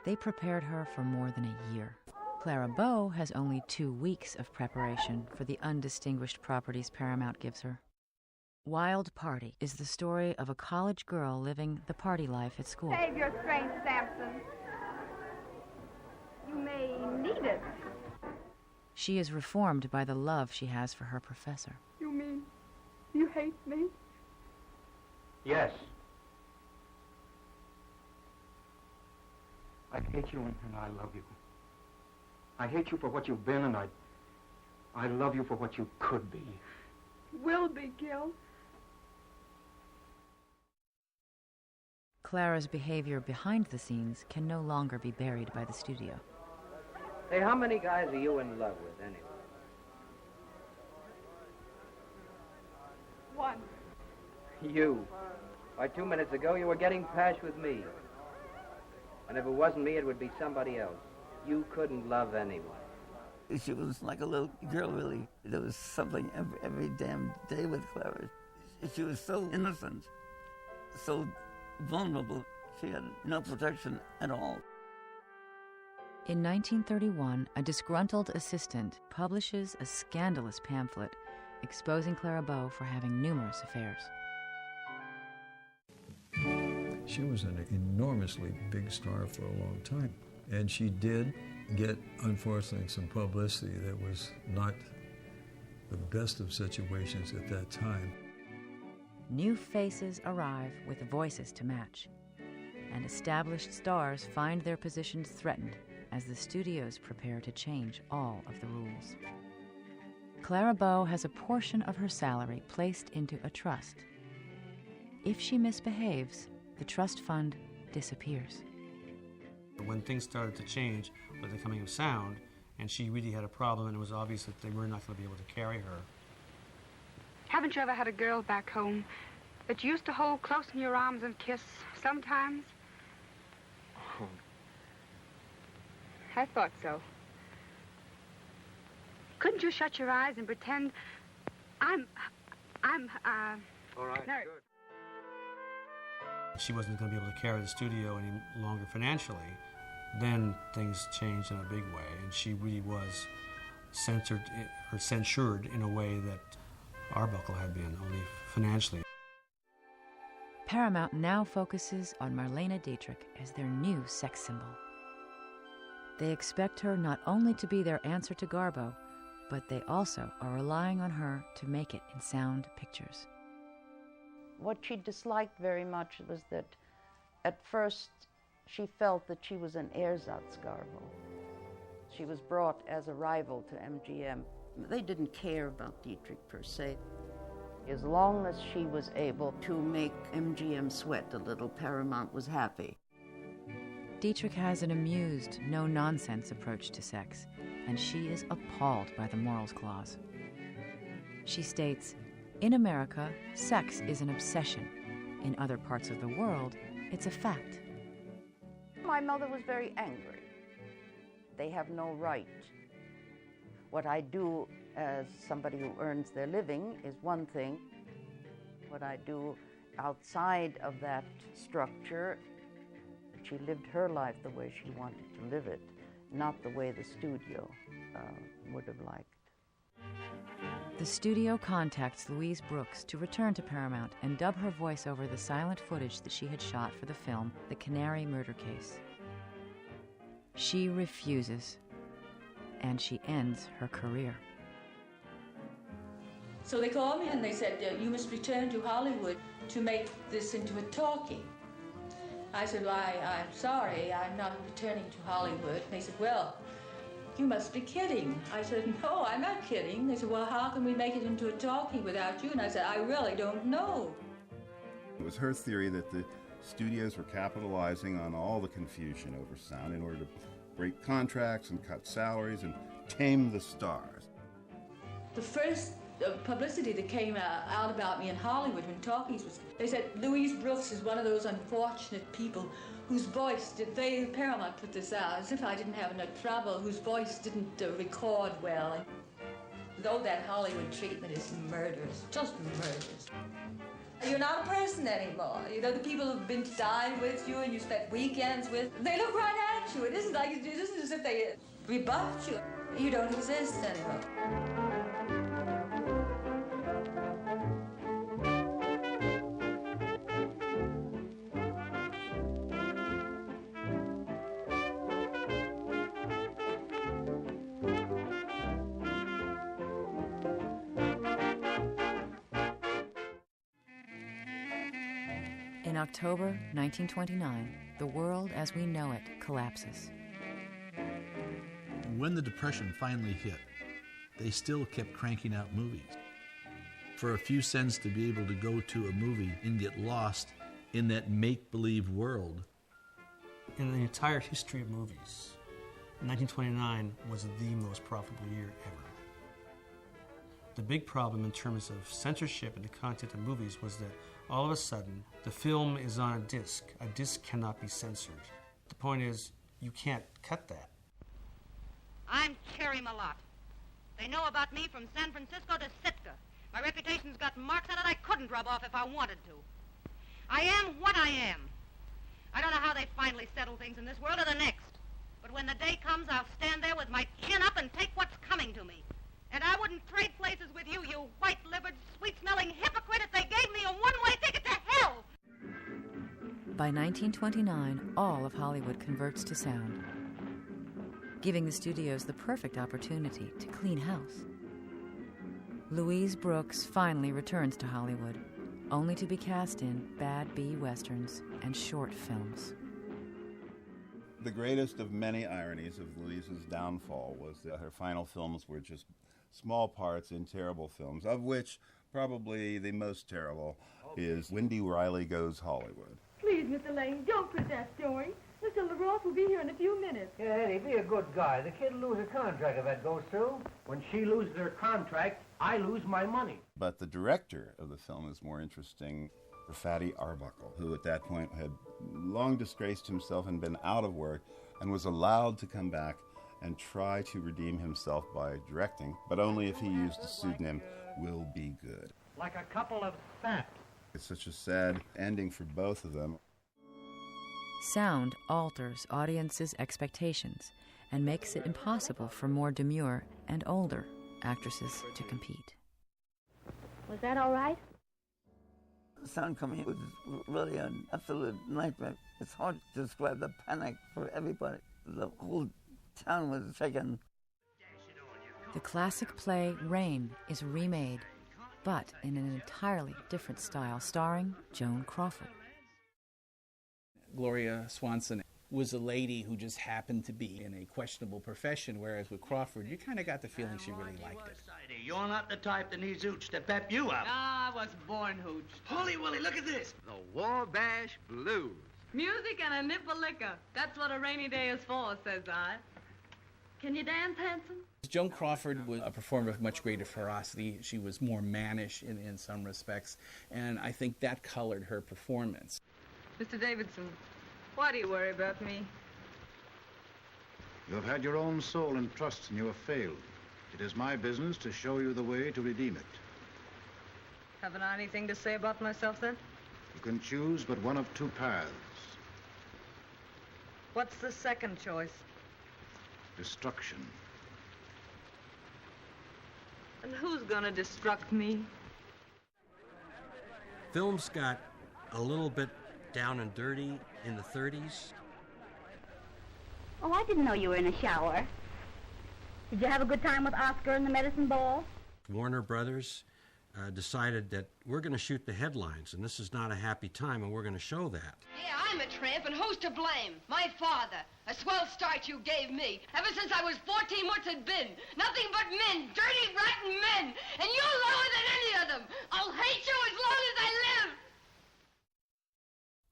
they prepared her for more than a year. Clara Bow has only 2 weeks of preparation for the undistinguished properties Paramount gives her. Wild Party is the story of a college girl living the party life at school. Save your strength, Samson. You may need it. She is reformed by the love she has for her professor. You mean you hate me? Yes. I hate you and I love you. I hate you for what you've been, and I love you for what you could be. Will be, Gil. Clara's behavior behind the scenes can no longer be buried by the studio. Hey, how many guys are you in love with, anyway? 1. You. Why, 2 minutes ago, you were getting pashed with me. And if it wasn't me, it would be somebody else. You couldn't love anyone. She was like a little girl, really. There was something every damn day with Clara. She was so innocent, so vulnerable. She had no protection at all. In 1931, a disgruntled assistant publishes a scandalous pamphlet exposing Clara Bow for having numerous affairs. She was an enormously big star for a long time. And she did get, unfortunately, some publicity that was not the best of situations at that time. New faces arrive with voices to match, and established stars find their positions threatened as the studios prepare to change all of the rules. Clara Bow has a portion of her salary placed into a trust. If she misbehaves, the trust fund disappears. When things started to change with the coming of sound, and she really had a problem, and it was obvious that they were not going to be able to carry her. Haven't you ever had a girl back home that you used to hold close in your arms and kiss sometimes? Oh. I thought so. Couldn't you shut your eyes and pretend I'm All right, no. good. she wasn't going to be able to carry the studio any longer financially, then things changed in a big way, and she really was censured in a way that Arbunckle had been, only financially. Paramount now focuses on Marlene Dietrich as their new sex symbol. They expect her not only to be their answer to Garbo, but they also are relying on her to make it in sound pictures. What she disliked very much was that at first she felt that she was an Ersatzgarbo. She was brought as a rival to MGM. They didn't care about Dietrich per se. As long as she was able to make MGM sweat a little, Paramount was happy. Dietrich has an amused, no-nonsense approach to sex, and she is appalled by the morals clause. She states, "In America, sex is an obsession. In other parts of the world, it's a fact." My mother was very angry. They have no right. What I do as somebody who earns their living is one thing. What I do outside of that structure, she lived her life the way she wanted to live it, not the way the studio would have liked. The studio contacts Louise Brooks to return to Paramount and dub her voice over the silent footage that she had shot for the film The Canary Murder Case. She refuses, and she ends her career. So they called me and they said, you must return to Hollywood to make this into a talkie. I said, well, I'm sorry, I'm not returning to Hollywood. And they said, well, you must be kidding. I said, no, I'm not kidding. They said, well, how can we make it into a talkie without you? And I said, I really don't know. It was her theory that the studios were capitalizing on all the confusion over sound in order to break contracts and cut salaries and tame the stars. The first publicity that came out about me in Hollywood when talkies was, they said Louise Brooks is one of those unfortunate people whose voice, Paramount put this out, as if I didn't have enough trouble, whose voice didn't record well. And though that Hollywood treatment is murderous, just murderous. You're not a person anymore. You know, the people who've been dined with you and you spent weekends with, they look right at you. It isn't as if they rebuffed you. You don't exist anymore. In October 1929, the world as we know it collapses. When the Depression finally hit, they still kept cranking out movies. For a few cents to be able to go to a movie and get lost in that make-believe world. In the entire history of movies, 1929 was the most profitable year ever. The big problem in terms of censorship and the content of movies was that all of a sudden, the film is on a disc. A disc cannot be censored. The point is, you can't cut that. I'm Cherry Malott. They know about me from San Francisco to Sitka. My reputation's got marks on it I couldn't rub off if I wanted to. I am what I am. I don't know how they finally settle things in this world or the next. But when the day comes, I'll stand there with my chin up and take what's coming to me. And I wouldn't trade places with you, you white-livered, sweet-smelling hypocrite, if they gave me a one-way ticket to hell! By 1929, all of Hollywood converts to sound, giving the studios the perfect opportunity to clean house. Louise Brooks finally returns to Hollywood, only to be cast in bad B westerns and short films. The greatest of many ironies of Louise's downfall was that her final films were just small parts in terrible films, of which probably the most terrible is Wendy Riley Goes Hollywood. Please, Mr. Lane, don't quit that story. Mr. LaRosse will be here in a few minutes. Yeah, Eddie, be a good guy. The kid will lose her contract if that goes through. When she loses her contract, I lose my money. But the director of the film is more interesting, Fatty Arbunckle, who at that point had long disgraced himself and been out of work and was allowed to come back and try to redeem himself by directing, but only if he used the pseudonym Will Be Good. Like a couple of saps. It's such a sad ending for both of them. Sound alters audiences' expectations and makes it impossible for more demure and older actresses to compete. Was that all right? The sound coming in was really an absolute nightmare. It's hard to describe the panic for everybody. The whole town was shaken. The classic play Rain is remade, but in an entirely different style, starring Joan Crawford. Gloria Swanson was a lady who just happened to be in a questionable profession, whereas with Crawford, you kind of got the feeling she really liked it. You're not the type that needs hooch to pep you up. I was born hooched. Holy Willie, look at this. The Wabash Blues. Music and a nip of liquor. That's what a rainy day is for, says I. Can you dance, handsome? Joan Crawford was a performer of much greater ferocity. She was more mannish in some respects, and I think that colored her performance. Mr. Davidson, why do you worry about me? You have had your own soul and trust, and you have failed. It is my business to show you the way to redeem it. Haven't I anything to say about myself, then? You can choose but one of two paths. What's the second choice? Destruction. And who's gonna destruct me? Films got a little bit down and dirty in the 30s. Oh, I didn't know you were in a shower. Did you have a good time with Oscar and the Medicine Ball? Warner Brothers decided that we're going to shoot the headlines, and this is not a happy time, and we're going to show that. Yeah, I'm a tramp, and who's to blame? My father. A swell start you gave me. Ever since I was 14, what's it been? Nothing but men, dirty, rotten men. And you're lower than any of them. I'll hate you as long as I live.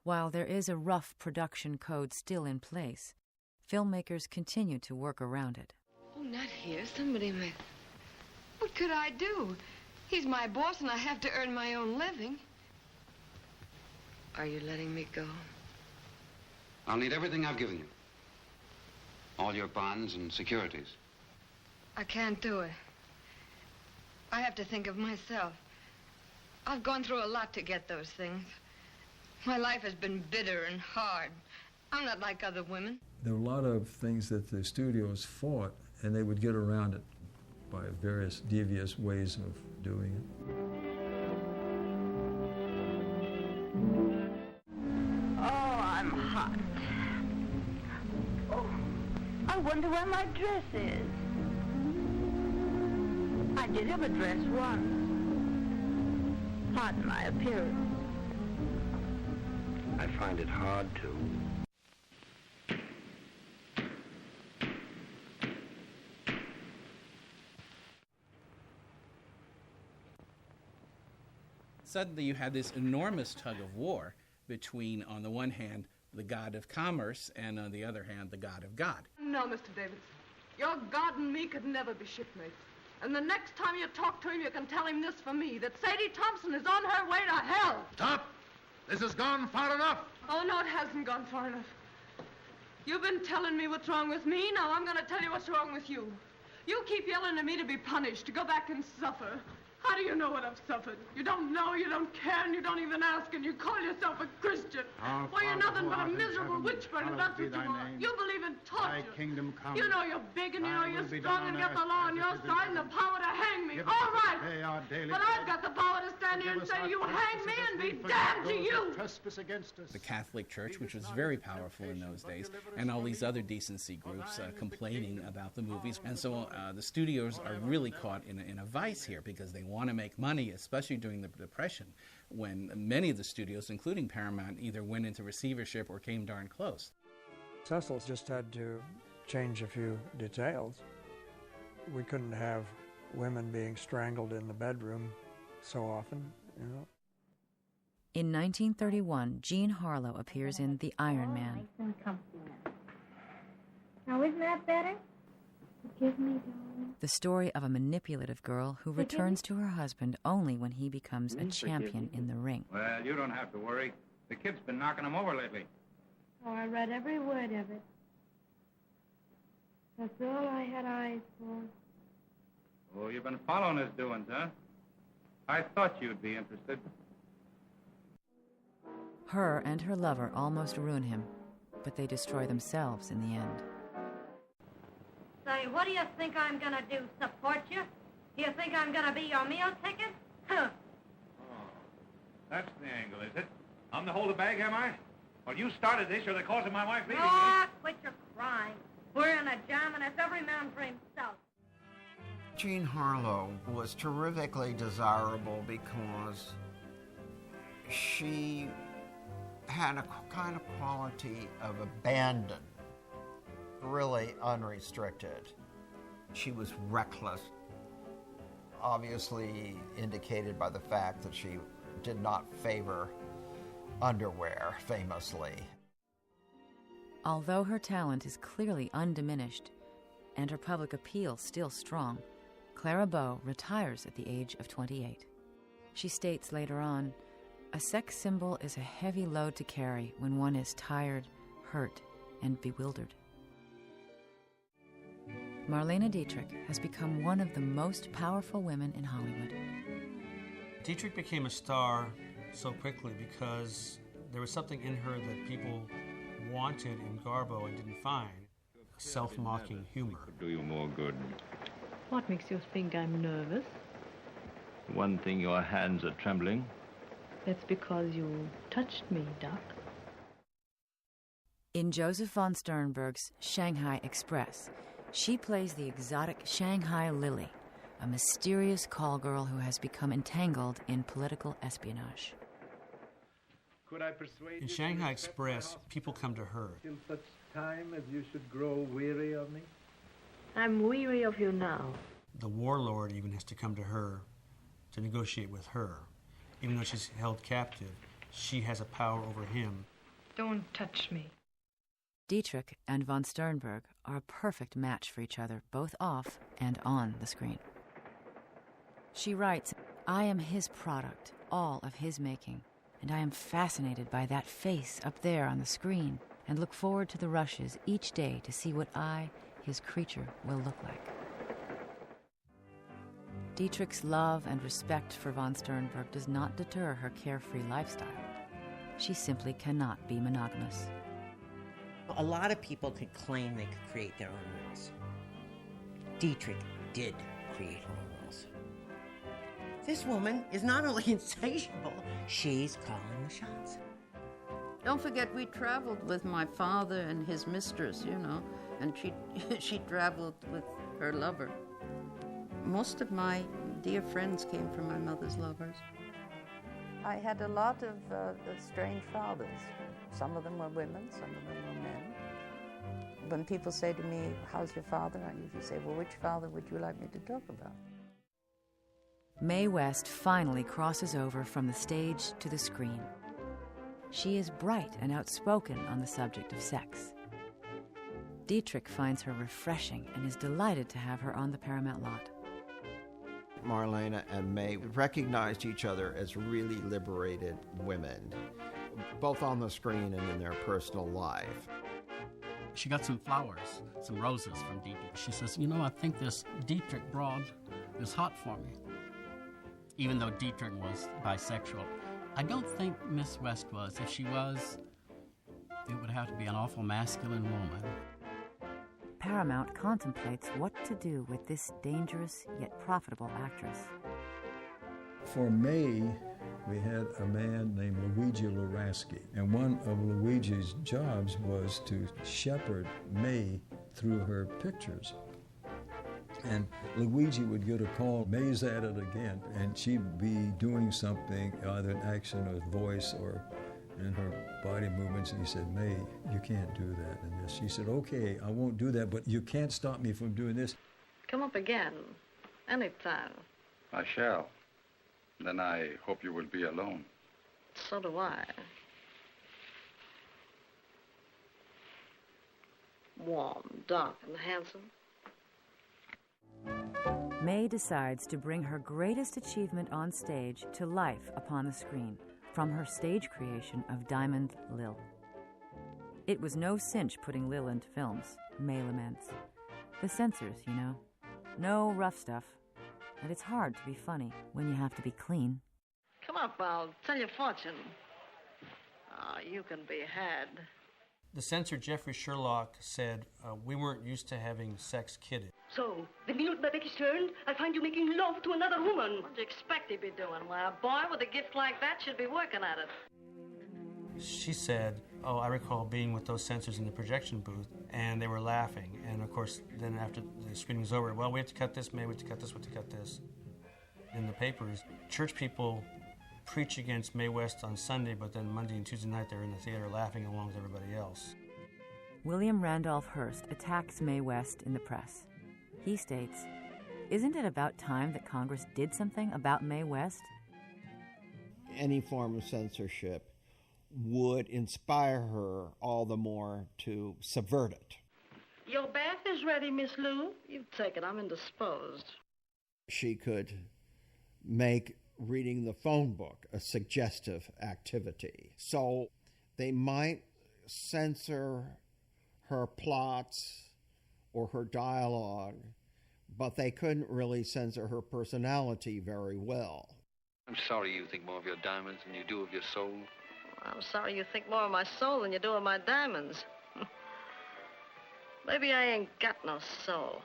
While there is a rough production code still in place, filmmakers continue to work around it. Oh, not here. Somebody may... What could I do? He's my boss, and I have to earn my own living. Are you letting me go? I'll need everything I've given you. All your bonds and securities. I can't do it. I have to think of myself. I've gone through a lot to get those things. My life has been bitter and hard. I'm not like other women. There were a lot of things that the studios fought, and they would get around it by various devious ways of doing it. Oh, I'm hot. Oh, I wonder where my dress is. I did have a dress once. Pardon my appearance. I find it hard to. Suddenly you had this enormous tug of war between, on the one hand, the god of commerce, and on the other hand, the god of God. No, Mr. Davidson. Your God and me could never be shipmates. And the next time you talk to him, you can tell him this for me, that Sadie Thompson is on her way to hell. Stop! This has gone far enough. Oh, no, it hasn't gone far enough. You've been telling me what's wrong with me. Now I'm going to tell you what's wrong with you. You keep yelling at me to be punished, to go back and suffer. How do you know what I've suffered? You don't know, you don't care, and you don't even ask, and you call yourself a Christian. Why, you're nothing but a miserable witch burner, that's what you are. You believe in torture. Thy kingdom come. You know you're big, and you know you're strong, and got the law on your side and the power to hang me. All right. But I've got the power to stand here and say, you hang me and be damned to you. The Catholic Church, which was very powerful in those days, and all these other decency groups complaining about the movies. And so the studios are really caught in a vice here, because they want to make money, especially during the Depression, when many of the studios, including Paramount, either went into receivership or came darn close. Cecil just had to change a few details. We couldn't have women being strangled in the bedroom so often, you know. In 1931, Jean Harlow appears in The Iron Man. Now, isn't that better? Forgive me, darling. The story of a manipulative girl who returns to her husband only when he becomes a champion in the ring. Well, you don't have to worry. The kid's been knocking him over lately. Oh, I read every word of it. That's all I had eyes for. Oh, you've been following his doings, huh? I thought you'd be interested. Her and her lover almost ruin him, but they destroy themselves in the end. Say, what do you think I'm gonna do, support you? Do you think I'm gonna be your meal ticket? Huh. Oh, that's the angle, is it? I'm the holder bag, am I? Well, you started this. You're the cause of my wife leaving me. Oh, quit your crying. We're in a jam, and it's every man for himself. Jean Harlow was terrifically desirable because she had a kind of quality of abandon, really unrestricted. She was reckless, obviously indicated by the fact that she did not favor underwear, famously. Although her talent is clearly undiminished and her public appeal still strong, Clara Bow retires at the age of 28. She states later on, "A sex symbol is a heavy load to carry when one is tired, hurt, and bewildered." Marlene Dietrich has become one of the most powerful women in Hollywood. Dietrich became a star so quickly because there was something in her that people wanted in Garbo and didn't find. Self-mocking humor. Do you more good. What makes you think I'm nervous? One thing, your hands are trembling. That's because you touched me, Doc. In Joseph von Sternberg's Shanghai Express, she plays the exotic Shanghai Lily, a mysterious call girl who has become entangled in political espionage. In Shanghai Express, people come to her. Till such time as you should grow weary of me? I'm weary of you now. The warlord even has to come to her to negotiate with her. Even though she's held captive, she has a power over him. Don't touch me. Dietrich and von Sternberg are a perfect match for each other, both off and on the screen. She writes, "I am his product, all of his making, and I am fascinated by that face up there on the screen and look forward to the rushes each day to see what I, his creature, will look like." Dietrich's love and respect for von Sternberg does not deter her carefree lifestyle. She simply cannot be monogamous. A lot of people could claim they could create their own rules. Dietrich did create her own rules. This woman is not only insatiable, she's calling the shots. Don't forget, we traveled with my father and his mistress, you know, and she traveled with her lover. Most of my dear friends came from my mother's lovers. I had a lot of strange fathers. Some of them were women, some of them were men. When people say to me, "How's your father?" I usually say, "Well, which father would you like me to talk about?" Mae West finally crosses over from the stage to the screen. She is bright and outspoken on the subject of sex. Dietrich finds her refreshing and is delighted to have her on the Paramount lot. Marlene and Mae recognized each other as really liberated women, both on the screen and in their personal life. She got some flowers, some roses from Dietrich. She says, "You know, I think this Dietrich broad is hot for me." Even though Dietrich was bisexual, I don't think Miss West was. If she was, it would have to be an awful masculine woman. Paramount contemplates what to do with this dangerous yet profitable actress. For Mae, we had a man named Luigi Luraschi, and one of Luigi's jobs was to shepherd Mae through her pictures. And Luigi would get a call, "Mae's at it again," and she'd be doing something, either in action or voice or in her body movements, and he said, "Mae, you can't do that." And this, she said, "Okay, I won't do that, but you can't stop me from doing this." Come up again, anytime. I shall. Then I hope you will be alone. So do I. Warm, dark, and handsome. Mae decides to bring her greatest achievement on stage to life upon the screen from her stage creation of Diamond Lil. "It was no cinch putting Lil into films," Mae laments. "The censors, you know. No rough stuff. And it's hard to be funny when you have to be clean." Come up, I'll tell your fortune. Oh, you can be had. The censor, Jeffrey Sherlock, said, we weren't used to having sex kidded. So, the minute my back is turned, I find you making love to another woman. What do you expect he'd be doing? Why, a boy with a gift like that should be working at it. She said, I recall being with those censors in the projection booth, and they were laughing. And, of course, then after the screening was over, we have to cut this, May, we have to cut this, we have to cut this. In the papers, church people preach against Mae West on Sunday, but then Monday and Tuesday night they're in the theater laughing along with everybody else. William Randolph Hearst attacks Mae West in the press. He states, "Isn't it about time that Congress did something about Mae West?" Any form of censorship would inspire her all the more to subvert it. Your bath is ready, Miss Lou. You take it. I'm indisposed. She could make reading the phone book a suggestive activity. So they might censor her plots or her dialogue, but they couldn't really censor her personality very well. I'm sorry you think more of your diamonds than you do of your soul. I'm sorry you think more of my soul than you do of my diamonds. Maybe I ain't got no soul.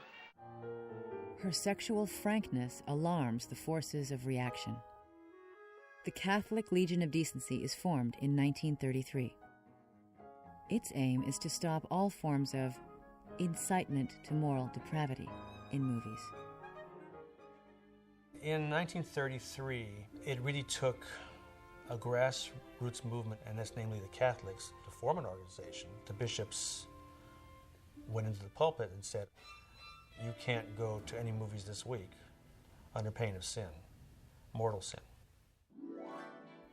Her sexual frankness alarms the forces of reaction. The Catholic Legion of Decency is formed in 1933. Its aim is to stop all forms of incitement to moral depravity in movies. In 1933, it really took a grassroots movement, and that's namely the Catholics, to form an organization. The bishops went into the pulpit and said, you can't go to any movies this week under pain of sin, mortal sin.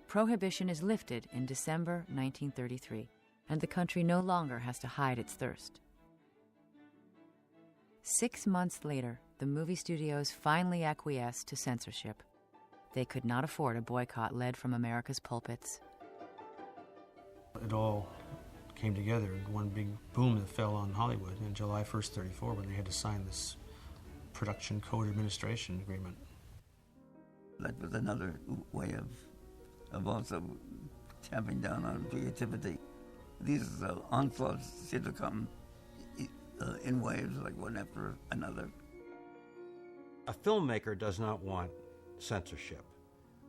Prohibition is lifted in December 1933, and the country no longer has to hide its thirst. 6 months later, the movie studios finally acquiesced to censorship. They could not afford a boycott led from America's pulpits. It all came together in one big boom that fell on Hollywood on July 1st, 34, when they had to sign this Production Code Administration Agreement. That was another way of also tamping down on creativity. These onslaughts seem to come in waves, like one after another. A filmmaker does not want censorship.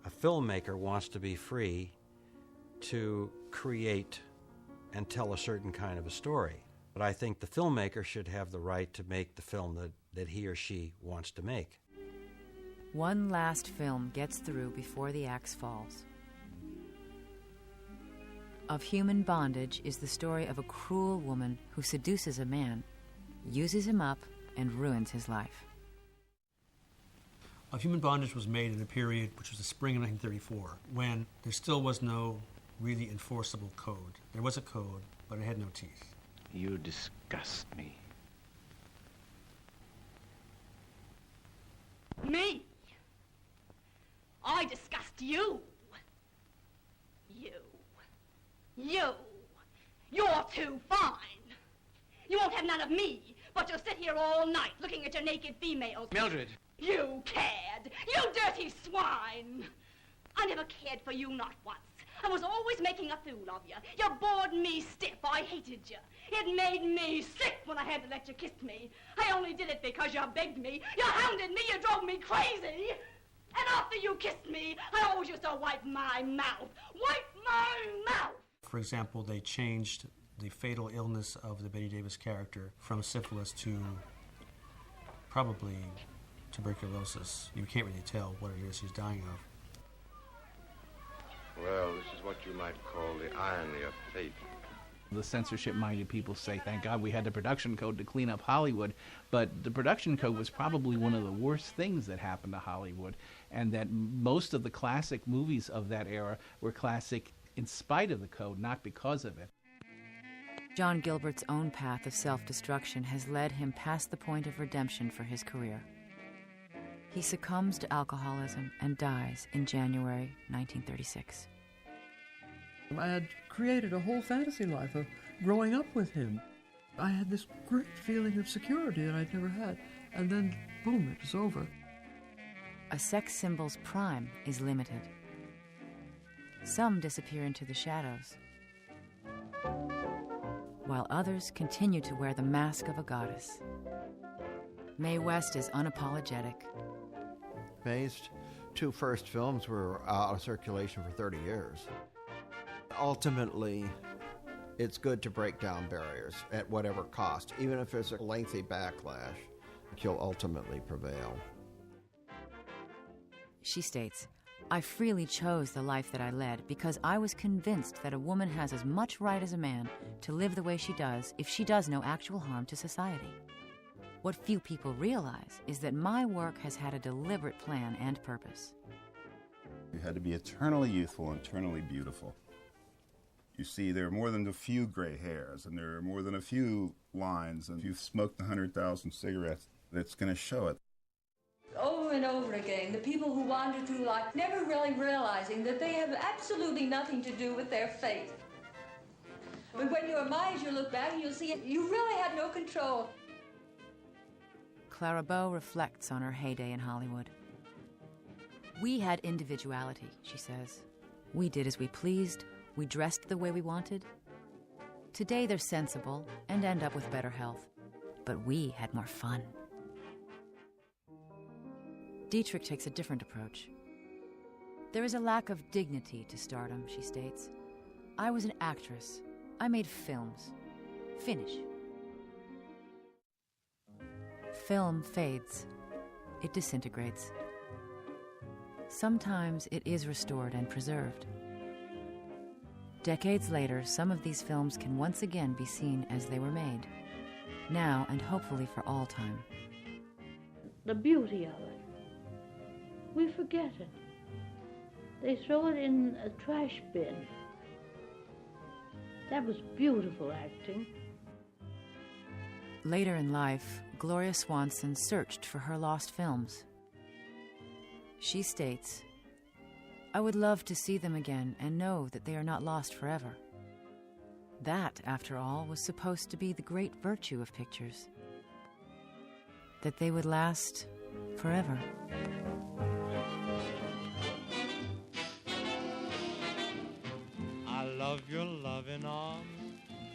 A filmmaker wants to be free to create and tell a certain kind of a story. But I think the filmmaker should have the right to make the film that he or she wants to make. One last film gets through before the axe falls. Of Human Bondage is the story of a cruel woman who seduces a man, uses him up, and ruins his life. Of Human Bondage was made in a period which was the spring of 1934, when there still was no really enforceable code. There was a code, but it had no teeth. You disgust me. Me? I disgust you. You. You're too fine. You won't have none of me, but you'll sit here all night looking at your naked females. Mildred. You cad. You dirty swine. I never cared for you, not once. I was always making a fool of you. You bored me stiff. I hated you. It made me sick when I had to let you kiss me. I only did it because you begged me. You hounded me. You drove me crazy. And after you kissed me, I always used to wipe my mouth. Wipe my mouth! For example, they changed the fatal illness of the Bette Davis character from syphilis to probably tuberculosis. You can't really tell what it is she's dying of. Well, this is what you might call the irony of fate. The censorship-minded people say, thank God we had the production code to clean up Hollywood, but the production code was probably one of the worst things that happened to Hollywood, and that most of the classic movies of that era were classic in spite of the code, not because of it. John Gilbert's own path of self-destruction has led him past the point of redemption for his career. He succumbs to alcoholism and dies in January 1936. I had created a whole fantasy life of growing up with him. I had this great feeling of security that I'd never had, and then, boom, it was over. A sex symbol's prime is limited. Some disappear into the shadows. while others continue to wear the mask of a goddess. Mae West is unapologetic. Mae's two first films were out of circulation for 30 years. Ultimately, it's good to break down barriers at whatever cost, even if there's a lengthy backlash, you'll ultimately prevail. She states, I freely chose the life that I led because I was convinced that a woman has as much right as a man to live the way she does if she does no actual harm to society. What few people realize is that my work has had a deliberate plan and purpose. You had to be eternally youthful and eternally beautiful. You see, there are more than a few gray hairs, and there are more than a few lines, and if you've smoked 100,000 cigarettes, that's going to show it. Over and over again, the people who wander through life never really realizing that they have absolutely nothing to do with their fate. But when you're my age, you look back and you'll see you really had no control. Clara Bow reflects on her heyday in Hollywood. We had individuality, she says. We did as we pleased. We dressed the way we wanted. Today they're sensible and end up with better health. But we had more fun. Dietrich takes a different approach. There is a lack of dignity to stardom, she states. I was an actress. I made films. Finish. Film fades. It disintegrates. Sometimes it is restored and preserved. Decades later, some of these films can once again be seen as they were made, now and hopefully for all time. The beauty of it. We forget it. They throw it in a trash bin. That was beautiful acting. Later in life, Gloria Swanson searched for her lost films. She states, I would love to see them again and know that they are not lost forever. That, after all, was supposed to be the great virtue of pictures. That they would last forever. I love your loving arms.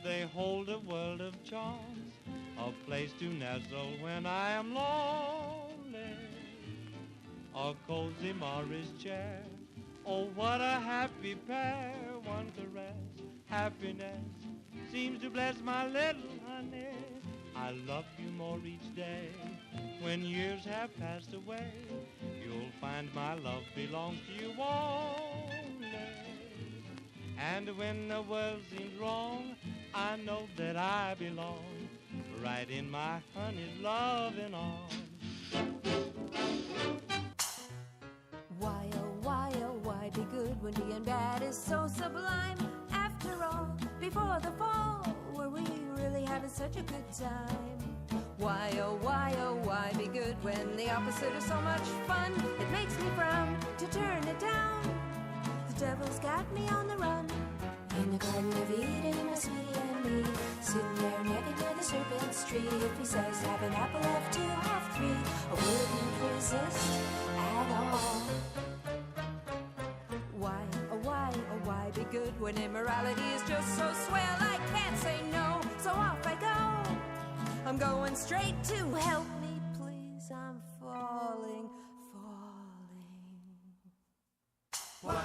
They hold a world of charms, a place to nestle when I am lonely. A cozy Morris chair. Oh, what a happy pair. One caress, happiness seems to bless my little honey. I love you more each day. When years have passed away, you'll find my love belongs to you only. And when the world seems wrong, I know that I belong right in my honey's loving arms. Why be good when being bad is so sublime? After all, before the fall, were we really having such a good time? Why be good when the opposite is so much fun? It makes me frown to turn it down. The devil's got me on the run. In the Garden of Eden, my sweetie and me, sitting there napping near the serpent's tree. If he says have an apple of 2, have 3, I wouldn't resist at all. Why be good when immorality is just so swell? I can't say no, so off I go. I'm going straight to help me, please. I'm falling. Why